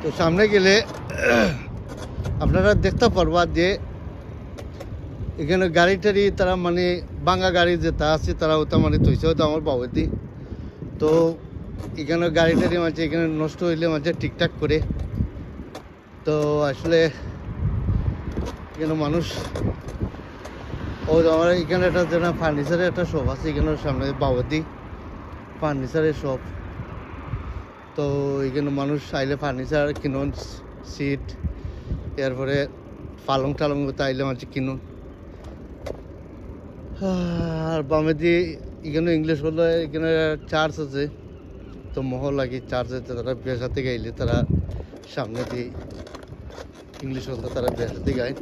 তো সামনে গেলে আপনারা দেখতে পারবা যে এখানে গাড়ি টাড়ি তারা মানে ভাঙা গাড়ি যেটা আছে তারা ওটা মানে তৈছে হয়তো আমার বাবাদি। তো এখানে গাড়ি টাড়ি মাঝে এখানে নষ্ট হইলে মাঝে ঠিকঠাক করে। তো আসলে এখানে মানুষ আমার এখানে একটা যেন ফার্নিচারের একটা শপ আছে এখানে সামনে বাবাদি ফার্নিচারের শপ। তো এখানে মানুষ আইলে ফার্নিচার কিনুন, সিট, এরপরে পালং টালং আইলে মাঝে কিনুন। আর বামে দিয়ে এখানে ইংলিশ বললে এখানে চার্চ আছে। তো মহল লাগে চার্চে তারা বিয়ের সাথে গাইলে তারা সামনে দিয়ে ইংলিশ বলতে তারা বিয়ের সাথে গায়।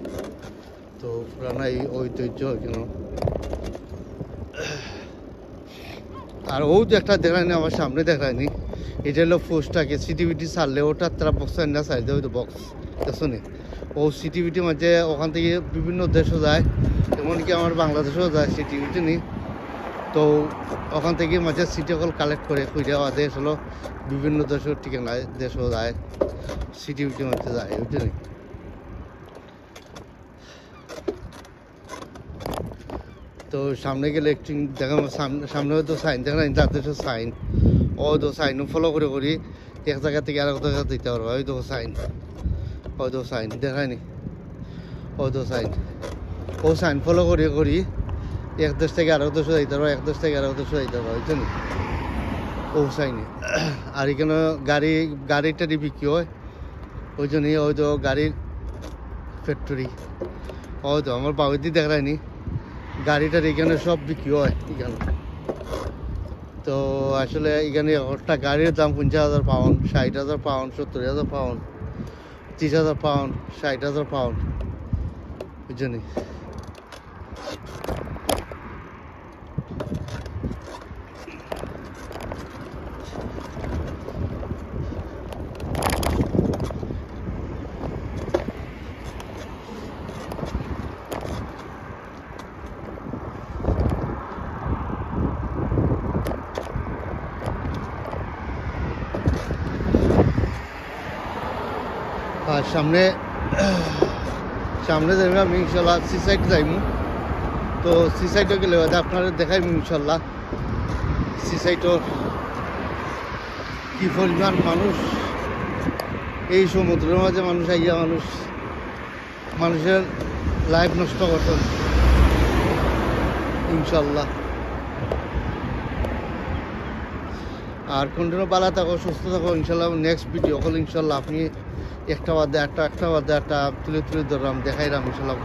তো পুরানা এই ঐতিহ্য এখানে। আর ও যে একটা দেখায়নি আমার সামনে দেখায়নি, এটা হলো পোস্টটাকে সিটিভিটি ছাড়লে ওটা তারা বক্স না সাইড দেয়, ওই তো বক্স শুনে ও সিটিভিটি মাঝে ওখান থেকে বিভিন্ন দেশও যায়, এমনকি আমার বাংলাদেশেও যায় সিটিভিটি নিয়ে। তো ওখান থেকে মাঝে সিটি কল কালেক্ট করে খুঁজে দেশ হলো বিভিন্ন দেশের ঠিকানায় দেশও যায়, সিটিভিটির মধ্যে যায় ওইটা নেই। তো সামনে গেলে একটু দেখা সামনে হয়তো সাইন দেখা নাই, তার দেশের সাইন ও তো সাইনও ফলো করে করি এক জায়গা থেকে আরেক জায়গা দিতে পারবো। ওই তো সাইন, ওই তো সাইন দেখায়নি, ওই তো সাইন, ও সাইন ফলো করে করি এক দেশ থেকে আরেক দেশে যাইতে পারবো, এক দেশ থেকে আরেক দেশে যাইতে পারবো ওইটা নি ও সাইনে। আর এখানে গাড়ি টাড়ি বিক্রি হয় ওই জন্যই, ওই তো গাড়ির ফ্যাক্টরি। ওই তো আমার বাবুদি দেখায়নি গাড়িটার এখানে সব বিক্রি হয় এখানে। তো আসলে এখানে একটা গাড়ির দাম 50,000 pound, 60,000 pound, 70,000 pound, 30,000 pound, 60,000 pound ওই জন্যই। আর সামনে দেখবেন আমি ইনশাল্লাহ সি সাইড যাইমু। তো সি সাইডও গেলে আপনারা দেখাইমু ইনশাল্লাহ সি সাইডও কি পরিমাণ মানুষ, এই সমুদ্রের মাঝে মানুষ আইয়া মানুষের লাইফ নষ্ট করতেন ইনশাল্লাহ। আর কন্টিনিউ ভালো থাকো, সুস্থ থাকো ইনশাল্লাহ। নেক্সট ভিডিও হল ইনশাল্লাহ আপনি একটা বাদে একটা তুলে ধরলাম দেখাইলাম ইনশাল্লাহ।